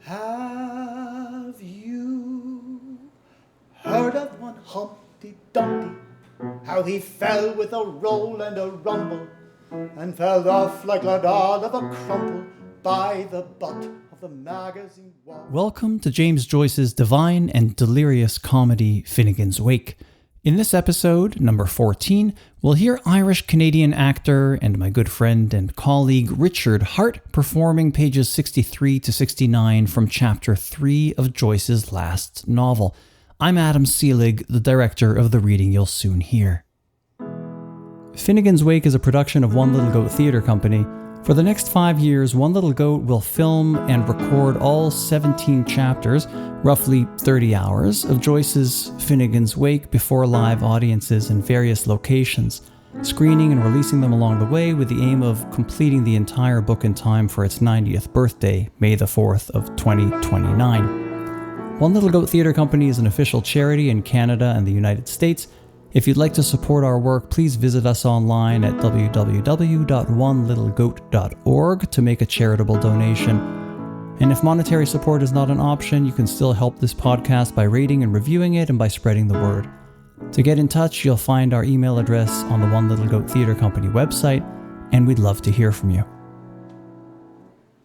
Have you heard of one Humpty Dumpty? How he fell with a roll and a rumble, and fell off like a doll of a crumple by the butt of the magazine wall. Welcome to James Joyce's divine and delirious comedy, Finnegans Wake. In this episode, number 14, we'll hear Irish-Canadian actor and my good friend and colleague Richard Harte performing pages 63 to 69 from chapter 3 of Joyce's last novel. I'm Adam Seelig, the director of the reading you'll soon hear. Finnegans Wake is a production of One Little Goat Theatre Company. For the next 5 years, One Little Goat will film and record all 17 chapters, roughly 30 hours, of Joyce's Finnegans Wake before live audiences in various locations, screening and releasing them along the way with the aim of completing the entire book in time for its 90th birthday, May the 4th of 2029. One Little Goat Theatre Company is an official charity in Canada and the United States. If you'd like to support our work, please visit us online at www.onelittlegoat.org to make a charitable donation. And if monetary support is not an option, you can still help this podcast by rating and reviewing it and by spreading the word. To get in touch, you'll find our email address on the One Little Goat Theatre Company website, and we'd love to hear from you.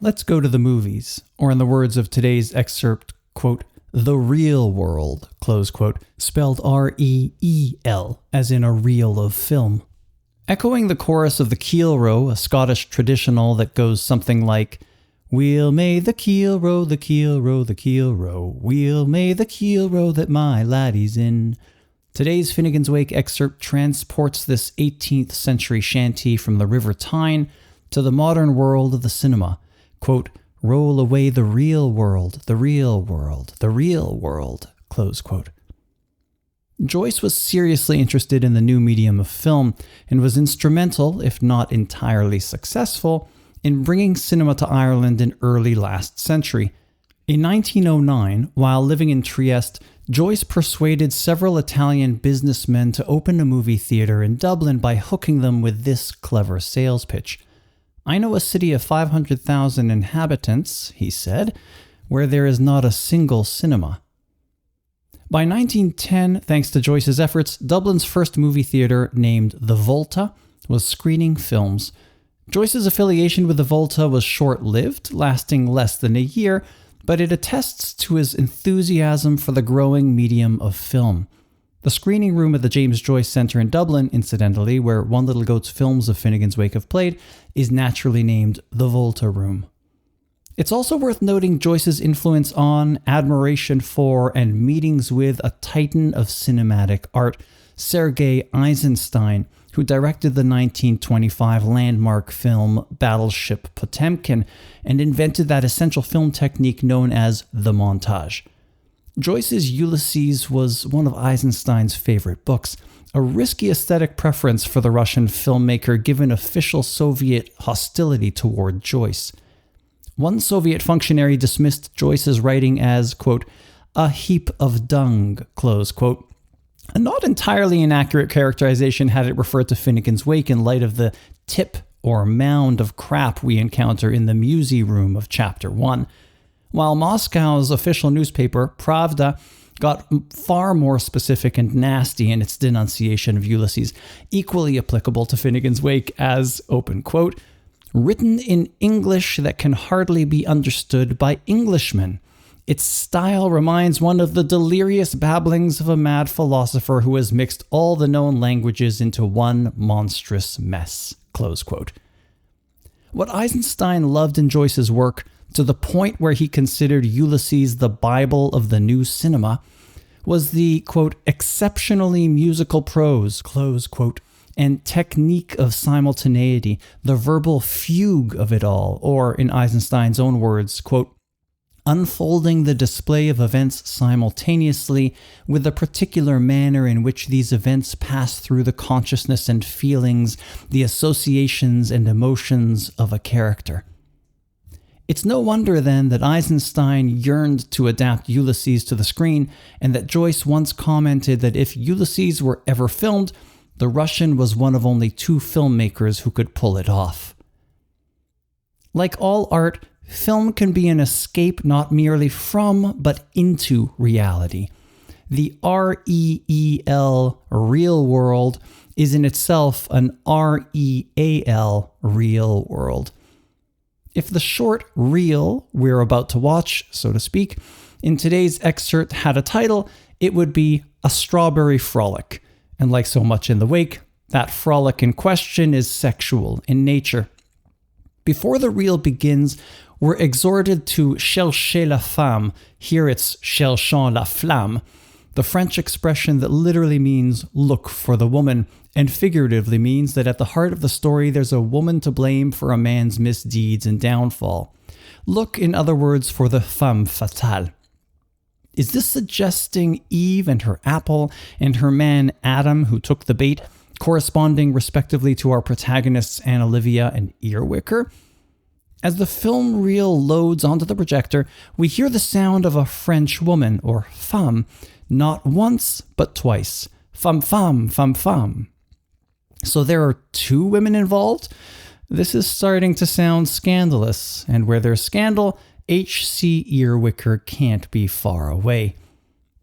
Let's go to the movies, or in the words of today's excerpt, quote, "The real world," close quote, spelled R-E-E-L, as in a reel of film. Echoing the chorus of the keel row, a Scottish traditional that goes something like, "We'll may the keel row, the keel row, the keel row. We'll may the keel row that my laddie's in." Today's Finnegans Wake excerpt transports this 18th century shanty from the River Tyne to the modern world of the cinema. Quote, "Roll away the real world, the real world, the real world," close quote. Joyce was seriously interested in the new medium of film and was instrumental, if not entirely successful, in bringing cinema to Ireland in early last century. In 1909, while living in Trieste, Joyce persuaded several Italian businessmen to open a movie theatre in Dublin by hooking them with this clever sales pitch. "I know a city of 500,000 inhabitants," he said, "where there is not a single cinema." By 1910, thanks to Joyce's efforts, Dublin's first movie theatre, named the Volta, was screening films. Joyce's affiliation with the Volta was short-lived, lasting less than a year, but it attests to his enthusiasm for the growing medium of film. The screening room at the James Joyce Centre in Dublin, incidentally, where One Little Goat's films of Finnegans Wake have played, is naturally named the Volta Room. It's also worth noting Joyce's influence on, admiration for, and meetings with a titan of cinematic art, Sergei Eisenstein, who directed the 1925 landmark film Battleship Potemkin and invented that essential film technique known as the montage. Joyce's Ulysses was one of Eisenstein's favorite books, a risky aesthetic preference for the Russian filmmaker given official Soviet hostility toward Joyce. One Soviet functionary dismissed Joyce's writing as, quote, "a heap of dung," close quote. A not entirely inaccurate characterization had it referred to Finnegans Wake in light of the tip or mound of crap we encounter in the Musée room of chapter 1. While Moscow's official newspaper, Pravda, got far more specific and nasty in its denunciation of Ulysses, equally applicable to Finnegans Wake as, open quote, "written in English that can hardly be understood by Englishmen. Its style reminds one of the delirious babblings of a mad philosopher who has mixed all the known languages into one monstrous mess," close quote. What Eisenstein loved in Joyce's work, to the point where he considered Ulysses the Bible of the new cinema, was the, quote, "exceptionally musical prose," close quote, and technique of simultaneity, the verbal fugue of it all, or, in Eisenstein's own words, quote, "unfolding the display of events simultaneously with the particular manner in which these events pass through the consciousness and feelings, the associations and emotions of a character." It's no wonder, then, that Eisenstein yearned to adapt Ulysses to the screen, and that Joyce once commented that if Ulysses were ever filmed, the Russian was one of only 2 filmmakers who could pull it off. Like all art, film can be an escape not merely from, but into reality. The REEL, real world, is in itself an REAL, real world. If the short reel we're about to watch, so to speak, in today's excerpt had a title, it would be A Strawberry Frolic. And like so much in the wake, that frolic in question is sexual in nature. Before the reel begins, we're exhorted to chercher la femme. Here it's cherchons la flamme, the French expression that literally means look for the woman, and figuratively means that at the heart of the story there's a woman to blame for a man's misdeeds and downfall. Look, in other words, for the femme fatale. Is this suggesting Eve and her apple and her man Adam, who took the bait, corresponding respectively to our protagonists Anne Olivia and Earwicker? As the film reel loads onto the projector, we hear the sound of a French woman, or femme, not once, but twice. Femme, femme, femme, femme. So there are two women involved? This is starting to sound scandalous, and where there's scandal, H.C. Earwicker can't be far away.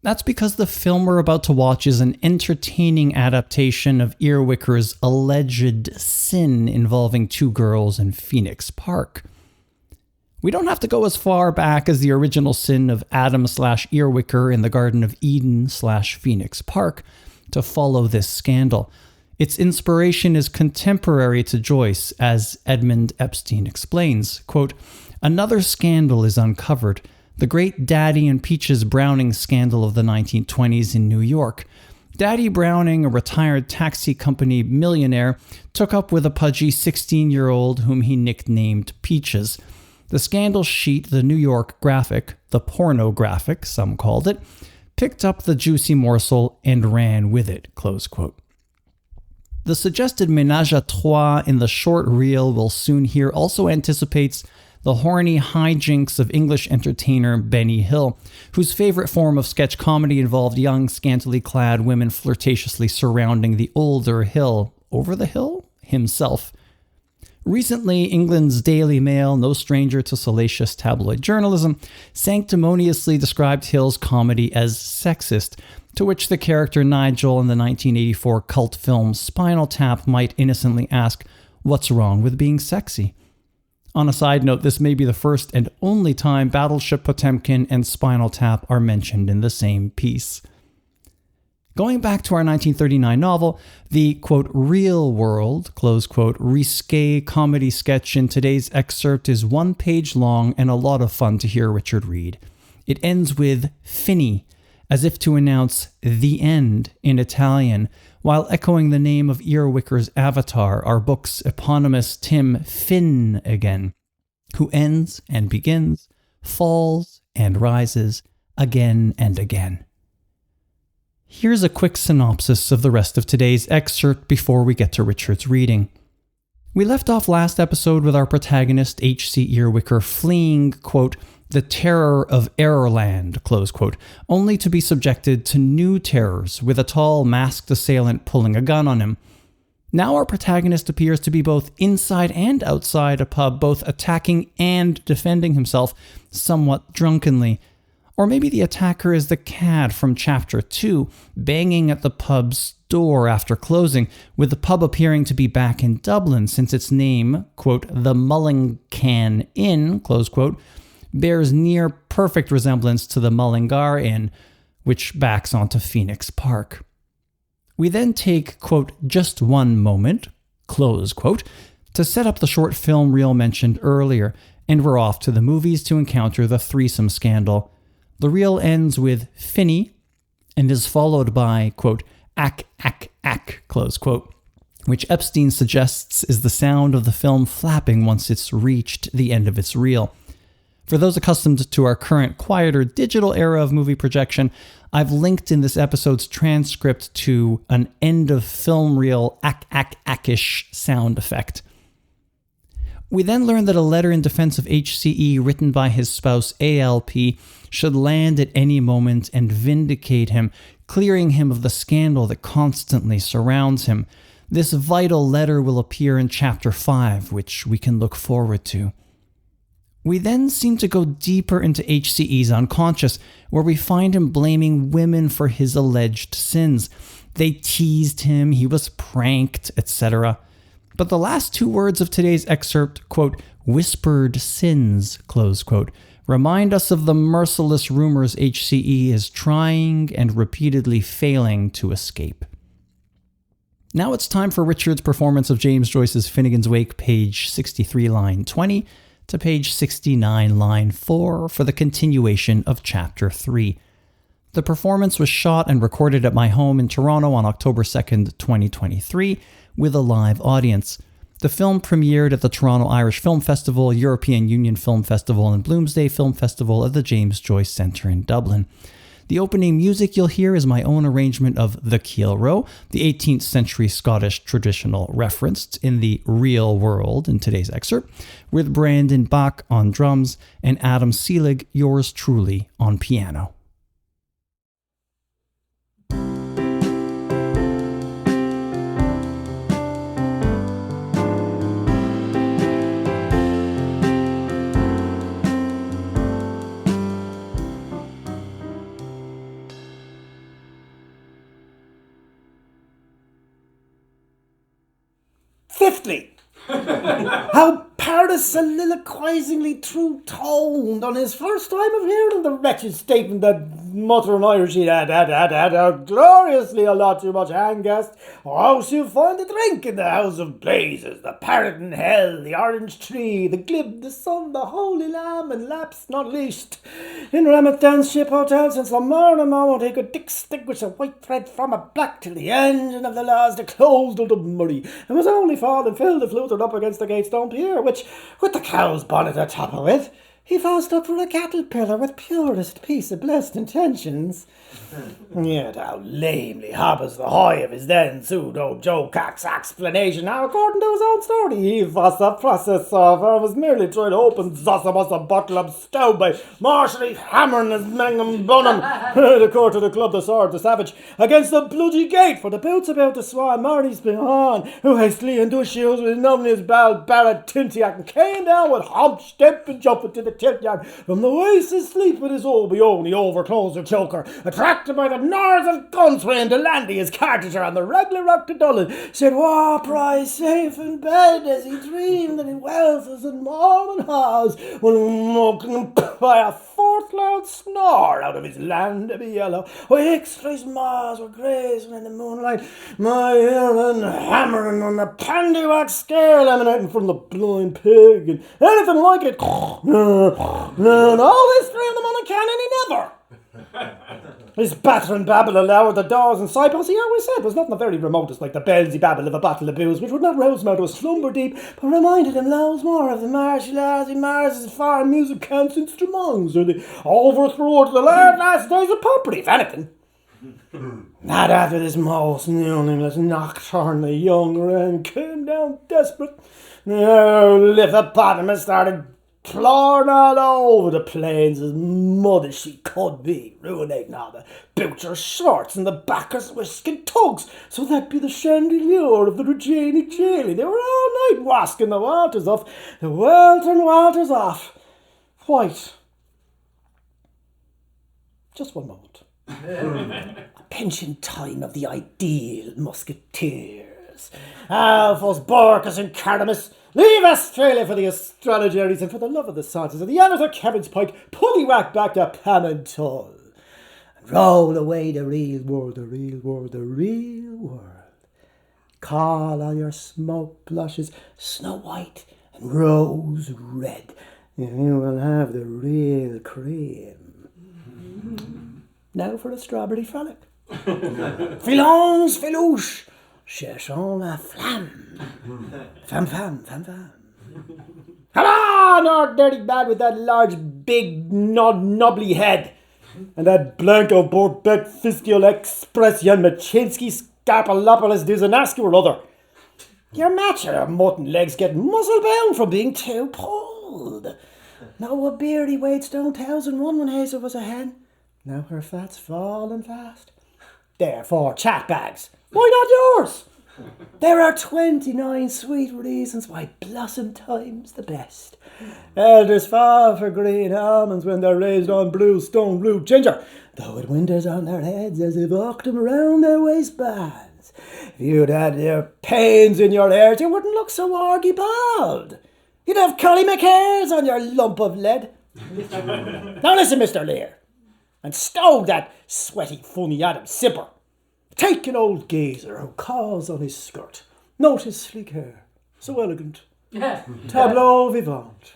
That's because the film we're about to watch is an entertaining adaptation of Earwicker's alleged sin involving two girls in Phoenix Park. We don't have to go as far back as the original sin of Adam/Earwicker in the Garden of Eden/Phoenix Park to follow this scandal. Its inspiration is contemporary to Joyce, as Edmund Epstein explains. Quote, "Another scandal is uncovered, the great Daddy and Peaches Browning scandal of the 1920s in New York. Daddy Browning, a retired taxi company millionaire, took up with a pudgy 16-year-old whom he nicknamed Peaches. The scandal sheet, the New York Graphic, the pornographic, some called it, picked up the juicy morsel and ran with it." Close quote. The suggested ménage à trois in the short reel we'll soon hear also anticipates the horny hijinks of English entertainer Benny Hill, whose favorite form of sketch comedy involved young, scantily clad women flirtatiously surrounding the older Hill, over the hill, himself. Recently, England's Daily Mail, no stranger to salacious tabloid journalism, sanctimoniously described Hill's comedy as sexist, to which the character Nigel in the 1984 cult film Spinal Tap might innocently ask, "What's wrong with being sexy?" On a side note, this may be the first and only time Battleship Potemkin and Spinal Tap are mentioned in the same piece. Going back to our 1939 novel, the, quote, real world, close quote, risque comedy sketch in today's excerpt is 1 page long and a lot of fun to hear Richard read. It ends with Finny, as if to announce the end in Italian, while echoing the name of Earwicker's avatar, our book's eponymous Tim Finnegans, who ends and begins, falls and rises again and again. Here's a quick synopsis of the rest of today's excerpt before we get to Richard's reading. We left off last episode with our protagonist H.C. Earwicker fleeing, quote, the terror of Errorland, close quote, only to be subjected to new terrors with a tall masked assailant pulling a gun on him. Now our protagonist appears to be both inside and outside a pub, both attacking and defending himself somewhat drunkenly. Or maybe the attacker is the cad from Chapter 2, banging at the pub's door after closing, with the pub appearing to be back in Dublin since its name, quote, the Mullingan Inn, close quote, bears near perfect resemblance to the Mullingar Inn, which backs onto Phoenix Park. We then take, quote, just one moment, close quote, to set up the short film reel mentioned earlier, and we're off to the movies to encounter the threesome scandal. The reel ends with Finny and is followed by, quote, ack, ack, ack, close quote, which Epstein suggests is the sound of the film flapping once it's reached the end of its reel. For those accustomed to our current quieter digital era of movie projection, I've linked in this episode's transcript to an end of film reel ack, ack, ackish sound effect. We then learn that a letter in defense of HCE written by his spouse ALP should land at any moment and vindicate him, clearing him of the scandal that constantly surrounds him. This vital letter will appear in Chapter 5, which we can look forward to. We then seem to go deeper into HCE's unconscious, where we find him blaming women for his alleged sins. They teased him, he was pranked, etc. But the last two words of today's excerpt, quote, whispered sins, close quote, remind us of the merciless rumors HCE is trying and repeatedly failing to escape. Now it's time for Richard's performance of James Joyce's Finnegans Wake, page 63, line 20, to page 69, line 4, for the continuation of Chapter 3. The performance was shot and recorded at my home in Toronto on October 2nd, 2023, with a live audience. The film premiered at the Toronto Irish Film Festival, European Union Film Festival, and Bloomsday Film Festival at the James Joyce Centre in Dublin. The opening music you'll hear is my own arrangement of The Keel Row, the 18th century Scottish traditional referenced in the real world in today's excerpt, with Brandon Bach on drums and Adam Seelig, yours truly, on piano. Fifthly, how Paris soliloquizingly true-toned on his first time of hearing the wretched statement that muttering Irish he'd had gloriously a lot too much hangast, or else you find the drink in the house of blazes, the parrot in hell, the orange tree, the glib, the sun, the holy lamb, and laps not least. In Ramathan's ship hotel since the morning moment he could distinguish a white thread from a black till the engine of the laws closed under Murray, and was only falling filled the fluted up against the Gatestone Pier, which, with the cow's bonnet atop of it, he fast up for a cattle pillar with purest piece of blessed intentions. Yet how lamely hobbles the hoy of his then pseudo-Joe Cock's explanation. Now, according to his own story, he was a process server and was merely trying to open Zosamos a bottle of stout by martially hammering his mangum bunum, the court of the club, the sword, the savage, against the bloody gate, for the boots about the swan Marty's behind, who hastily into his shoes with none his bell barrett tintiac, and came down with hump, step, and jumping to the tilt yard from the waist asleep with his only overcloser choker, attracted by the noise of guns trying to land his cartager on the regular rock to Dublin, said, "War prize safe in bed," as he dreamed that in Wales was in Mormon house, when woken by a fourth loud snore out of his land to be yellow, where X-rays maws were grazing in the moonlight, my hearing hammering on the pandywax scale emanating from the blind pig, and anything like it. No, all this three of them on a cannon he never. His battering babble aloud the doors and signposts, he always said, was not in the very remotest like the bellsy babble of a bottle of booze, which would not rouse him out of a slumber deep, but reminded him loads more of the martial arts he mars as foreign music camps instruments, or the overthrow to the last days of Popery, if anything. Not after this most meaningless nocturne, the young wren came down desperate. The hippopotamus started clawing all over the plains as mud as she could be, ruinating all the butcher's shorts and the backers' whisking tugs, so that be the chandelier of the Regina Jaily. They were all night wasking the waters off, the weltering waters off. White. Just one moment. A pension time of the ideal musketeers. Alphonse, Borkus and Cardamus, leave Australia for the astrologeries and for the love of the sciences and the honours of Kevin's Pike, pullywhack back to Pam and Tull, and roll away the real world, the real world, the real world. Call all your smoke blushes Snow White and Rose Red, and you will have the real cream. Now for a strawberry frolic. Filons, filouche, cherchons la flamme. Fam, fam, fam, fam. Come on, our dirty bad with that large, big, knobbly head. And that Blanco Borbeck Fiscal Express Jan Machinsky Scarpalopolis Duzanaski or other. Your match your mutton legs get muscle bound from being too pulled. Now a beardy weighed stone 1,001 when Hazel was a hen. Now her fat's falling fast. Therefore, chat bags, why not yours? There are 29 sweet reasons why blossom time's the best. Elders fall for green almonds when they're raised on blue stone root ginger, though it winters on their heads as if ocked them round their waistbands. If you'd had your pains in your hairs, you wouldn't look so orgy bald. You'd have curly McHairs on your lump of lead. Now listen, Mr. Lear, and stow that sweaty, funny Adam Simper. Take an old geezer who calls on his skirt. Note his sleek hair, so elegant. Tableau vivant.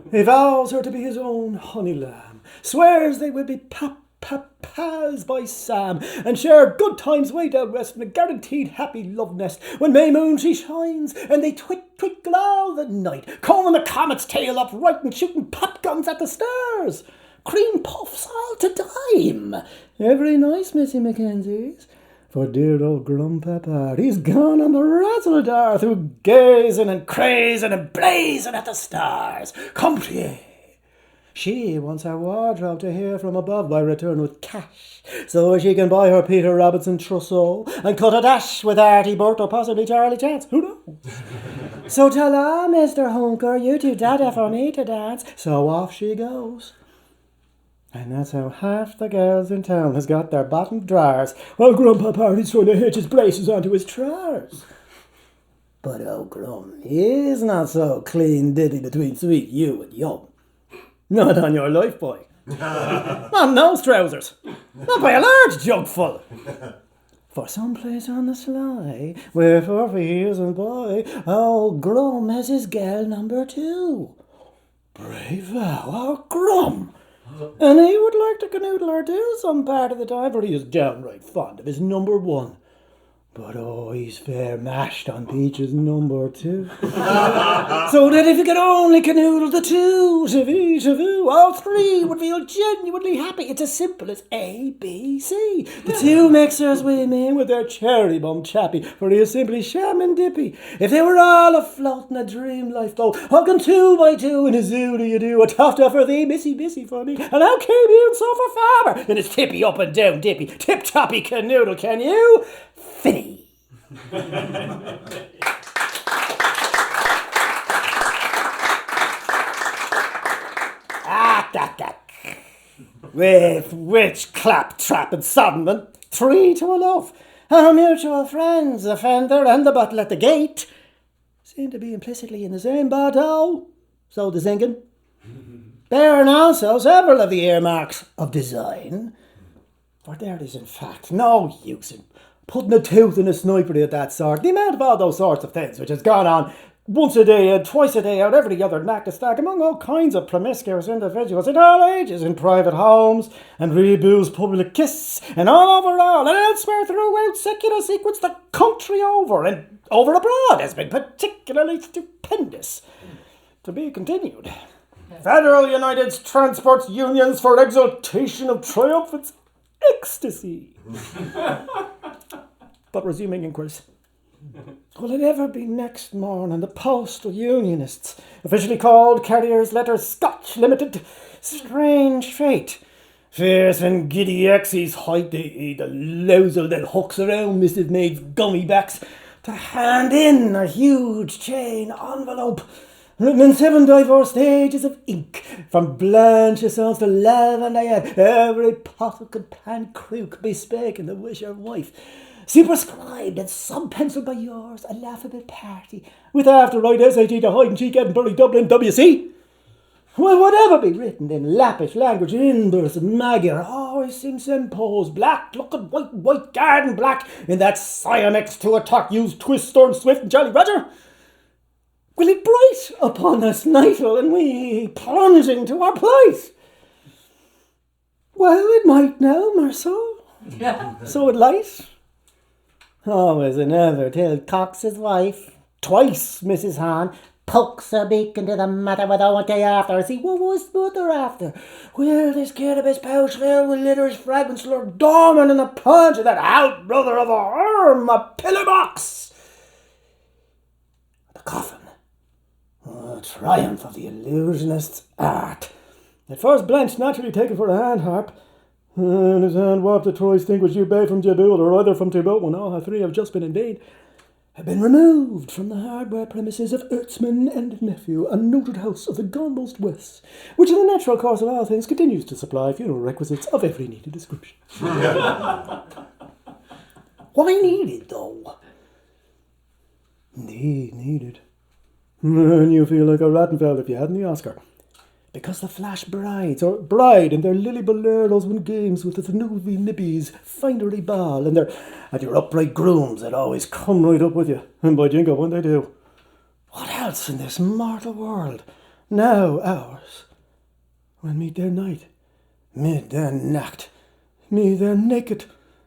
He vows her to be his own honey lamb. Swears they will be pals by Sam, and share good times way down west in a guaranteed happy love nest. When May moon she shines, and they twinkle all the night, combing the comet's tail upright and shooting pop guns at the stars. Cream puffs all to dime. Every nice, Missy Mackenzie's. For dear old Grandpapa, he's gone on the razzle-dar through gazing and crazing and blazing at the stars. Comprie. She wants her wardrobe to hear from above by return with cash, so she can buy her Peter Robinson trousseau and cut a dash with Artie Burt or possibly Charlie Chance. Who knows? So ta-la, Mr. Hunker, you too dada for me to dance. So off she goes. And that's how half the girls in town has got their bottom drawers, while Grandpapa is trying to hitch his braces onto his trousers. But old Grum, he's not so clean ditty between sweet you and young. Not on your life, boy. On those trousers. Not by a large jugful. For someplace on the sly, where for years and by, old Grum has his gal number 2. Brave old Grum. And he would like to canoodle her too some part of the time, for he is downright fond of his number 1. But oh, he's fair mashed on Peach's number 2. So that if he could only canoodle the 2, savoo, all 3 would feel genuinely happy. It's as simple as A, B, C. The 2 mixers with him with their cherry bum chappy, for he is simply sham and dippy. If they were all afloat in a dream lifeboat, hugging 2 by 2 in a zoo do you do, a tough for thee, missy for me, and how came you and so for farmer in his tippy up and down dippy, tip-toppy canoodle, can you? Finny. That. With which claptrap and sodman, 3 to a love. Our mutual friends, the fender and the bottle at the gate, seem to be implicitly in the same boat, so the thinking. Bearing also several of the earmarks of design. For there is in fact no use in putting a tooth in a snipery of that sort. The amount of all those sorts of things which has gone on once a day and twice a day out every other knack to stack among all kinds of promiscuous individuals at all ages in private homes and rebu's public kiss and all over all and elsewhere throughout secular sequence the country over and over abroad has been particularly stupendous. To be continued. Federal United Transport Unions for exultation of triumphant ecstasy. But resuming inquiries. Will it ever be next morning the Postal Unionists, officially called Carriers Letters Scotch Limited, strange fate, fierce and giddy exies height the lousel that hooks around Mrs. Maid's gummy backs, to hand in a huge chain envelope written in 7 diverse stages of ink, from blanche essence to lavender, every pottle and pan crook bespeaking the wisher wife, superscribed and sub-penciled by yours, a laughable party, with after-right SAT to hide and cheek Edinburgh, Dublin, WC. Well, whatever be written in Lappish language, Inverse, Magyar, always seems imposed, black, looking white garden black, in that Siamex to attack used Twist, Storm, Swift and Jolly Roger. Will it bright upon us nightle, and we plunging to our plight? Well, it might now, Marceau. So it light. Always and ever till Cox's wife, twice Mrs. Hahn, pokes a beak into the matter without a day after. See, what was mother after? Well, this kid of his pouch filled with litter's fragments lurked dormant in the punch of that out brother of a arm, a pillar box. The coffin. Oh, triumph of the illusionist's art. At first Blanche naturally taken for a hand harp, and his hand warped the Troy stink which you bay from Djibouti, or either from Djibouti, when all her 3 have just been indeed. had been removed from the hardware premises of Ertzman and Nephew, a noted house of the Gonmost West, which in the natural course of all things continues to supply funeral requisites of every needed description. Why needed, though? Indeed, needed. And you feel like a Rattenfeld if you hadn't the Oscar. Because the flash brides, or bride and their lily boleros win games with the newbie nibbies, finery ball, and your upright grooms that always come right up with you. And by jingo, when they do. What else in this mortal world, now ours, when meet their night, mid their nacht, me their naked,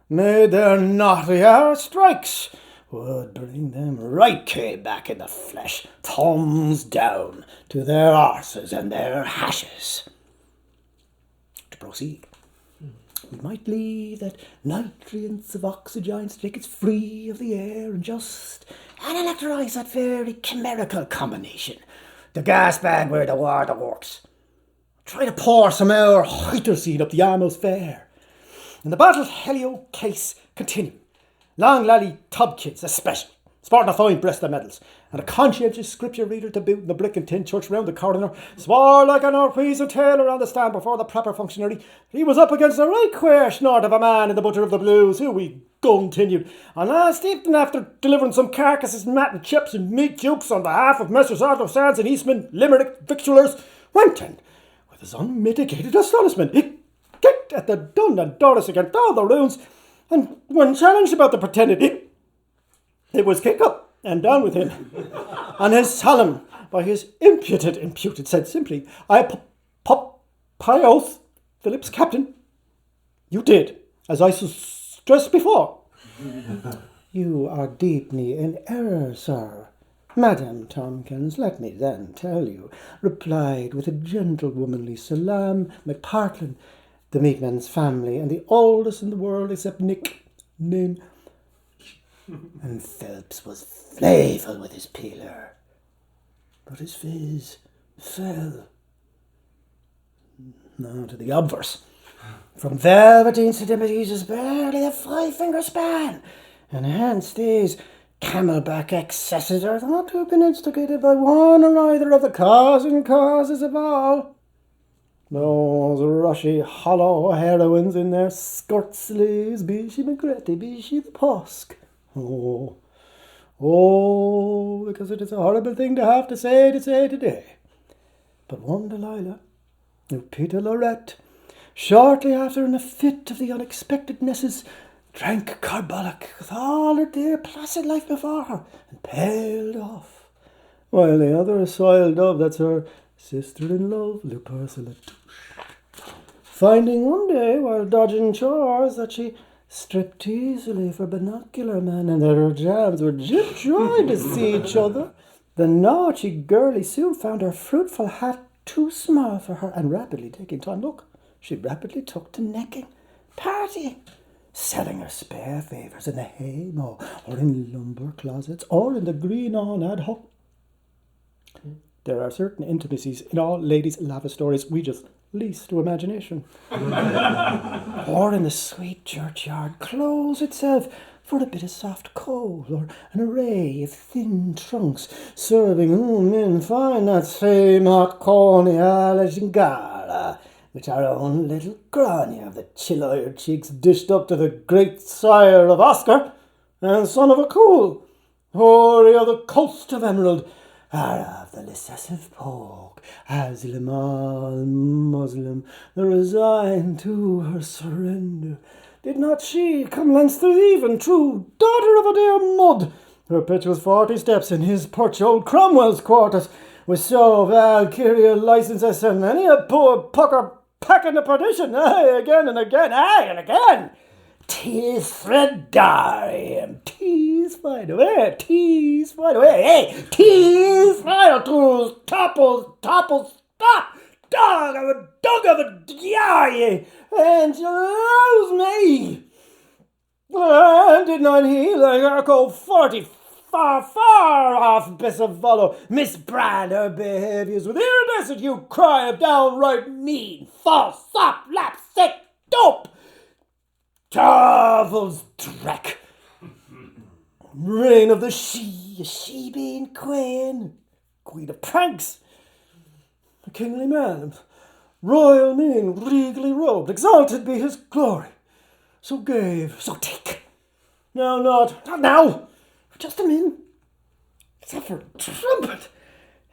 may their naughty hour strikes, would bring them right back in the flesh, thumbs down to their arses and their hashes. To proceed, we might leave that nitrients of oxygen to take it free of the air and just unelectrise that very chimerical combination, the gas bag where the water works. Try to pour some more hydrogen up the almost fair. And the bottled helio case continue. Long laddie tub kids especially, sporting a fine breast of medals, and a conscientious scripture reader to boot in the brick and tin church round the corner, swore like an Orpheus tailor on the stand before the proper functionary. He was up against a right queer snort of a man in the Butcher of the Blues, who we continued. And last evening, after delivering some carcasses, mat and chips and meat cukes on behalf of Messrs. Otto Sands and Eastman Limerick victuallers, went in, with his unmitigated astonishment, he kicked at the Dun and Doris against all the runes, and when challenged about the pretended it was kick up and down with him. And his solemn, by his imputed, said simply, I oath, Philip's captain, you did, as I stressed before. You are deeply in error, sir. Madam Tomkins, let me then tell you, replied with a gentlewomanly salam, McPartlin, the Meatman's family, and the oldest in the world except Nick, name. And Phelps was flayful with his peeler, but his fizz fell. Now to the obverse. From velveteen sedimities is barely a 5-finger span, and hence these camelback excesses are thought to have been instigated by one or either of the causing causes of all. Those rushy, hollow heroines in their skirt sleeves, be she McGretty, be she the Posk. Oh, because it is a horrible thing to have to say today. But one Delilah, Peter Lorette, shortly after in a fit of the unexpectednesses, drank carbolic with all her dear placid life before her, and paled off, while the other soiled dove, that's her sister-in-law, Lupercilla Touche, finding one day while dodging chores that she stripped easily for binocular man and that her jams were just trying to see each other, the naughty girlie soon found her fruitful hat too small for her, and rapidly taking time, she rapidly took to necking, partying, selling her spare favours in the haymow or in lumber closets or in the green on ad hoc. There are certain intimacies in all ladies' lava stories we just lease to imagination. Or in the sweet churchyard close itself for a bit of soft coal, or an array of thin trunks serving men fine that same hot cornial which our own little Grania of the chill-eyed cheeks dished up to the great sire of Oscar and son of a cool, hoary of the coast of Emerald, of the recessive pogue, Aslam al-Muslim, the resigned to her surrender. Did not she come Leinster even, true daughter of a dear mud? Her pitch was 40 steps in his perch old Cromwell's quarters, with so Valkyria licenses and many a poor pucker packing the perdition, aye, again and again, aye, and again. 'Tis Fredarium, 'tis fine away, 'tis fine away, hey, 'tis fine to topple, stop, dog of a yah, and allows me. And did not he, like Arco 40, far off Bessavolo, misbrand her behaviours with iridescent you cry of downright mean, false, sop, lap, sick, dope, devil's dreck. Reign of the she being queen of pranks, a kingly man, royal mien, regally robed, exalted be his glory. So gave, so take. Now not now, just a minute. Except for trumpet.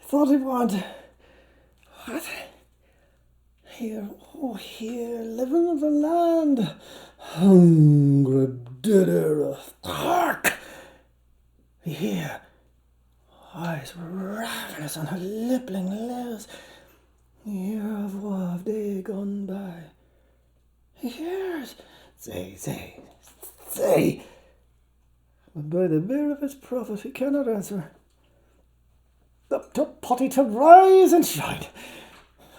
Thought he wanted. What? Here, living of the land, hungry dinner, hark! Here, eyes ravenous on her lippling lips, year of war day gone by. Years, say, but by the beard of his prophet he cannot answer. Up to potty to rise and shine.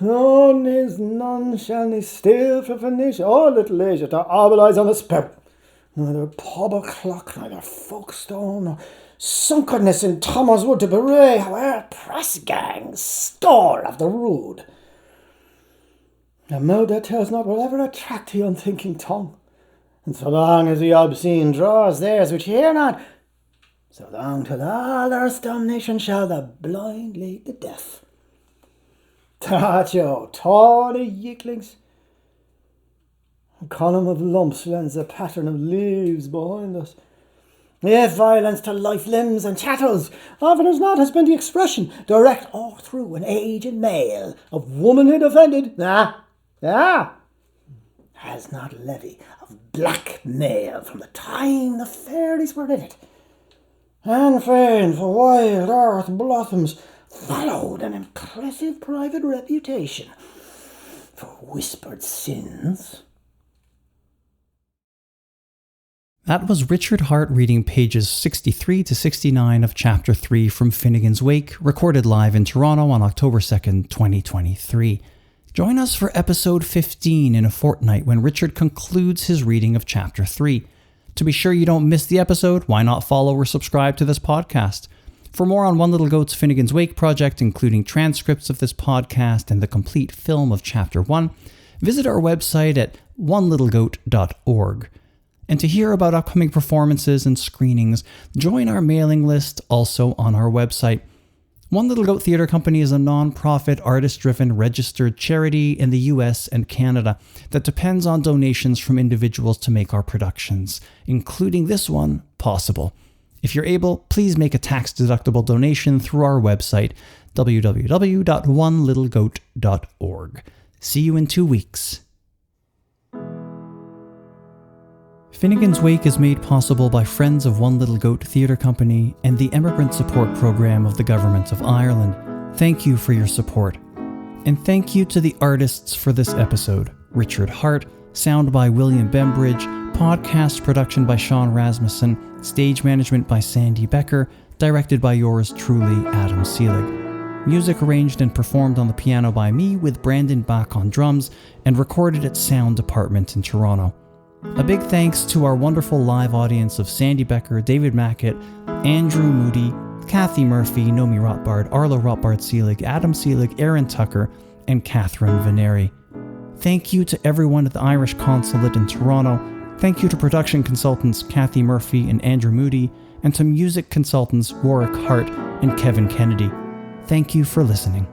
None shall ne steal from Phoenicia, or little leisure to obilize on the spout. Neither pub or clock, neither folkestone, nor sunkenness in Thomas Wood to bewray, howe'er press gangs, store of the rude. A mouth that tells not will ever attract the unthinking tongue, and so long as the obscene draws theirs which hear not, so long till all earth's damnation shall the blind lead the deaf. That you tawny yeeklings. A column of lumps lends a pattern of leaves behind us. If violence to life, limbs and chattels, often as not has been the expression, direct or through an aged male, of womanhood offended, has not levy of blackmail from the time the fairies were in it. And fain for wild earth blossoms followed an impressive private reputation for whispered sins. That was Richard Harte reading pages 63 to 69 of Chapter 3 from Finnegans Wake, recorded live in Toronto on October 2nd, 2023. Join us for episode 15 in a fortnight when Richard concludes his reading of Chapter 3. To be sure you don't miss the episode, why not follow or subscribe to this podcast? For more on One Little Goat's Finnegans Wake project, including transcripts of this podcast and the complete film of Chapter 1, visit our website at onelittlegoat.org. And to hear about upcoming performances and screenings, join our mailing list also on our website. One Little Goat Theatre Company is a non-profit, artist-driven, registered charity in the US and Canada that depends on donations from individuals to make our productions, including this one, possible. If you're able, please make a tax-deductible donation through our website, www.onelittlegoat.org. See you in 2 weeks. Finnegans Wake is made possible by friends of One Little Goat Theatre Company and the Emigrant Support Programme of the Government of Ireland. Thank you for your support. And thank you to the artists for this episode: Richard Harte, sound by William Bembridge, podcast production by Sean Rasmussen, stage management by Sandi Becker, directed by yours truly, Adam Seelig. Music arranged and performed on the piano by me with Brandon Bach on drums, and recorded at Sound Department in Toronto. A big thanks to our wonderful live audience of Sandi Becker, David Mackett, Andrew Moody, Kathy Murphy, Nomi Rotbard, Arlo Rotbard-Seelig, Adam Seelig, Aaron Tucker, and Catherine Veneri. Thank you to everyone at the Irish Consulate in Toronto. Thank you to production consultants Kathy Murphy and Andrew Moody, and to music consultants Warwick Hart and Kevin Kennedy. Thank you for listening.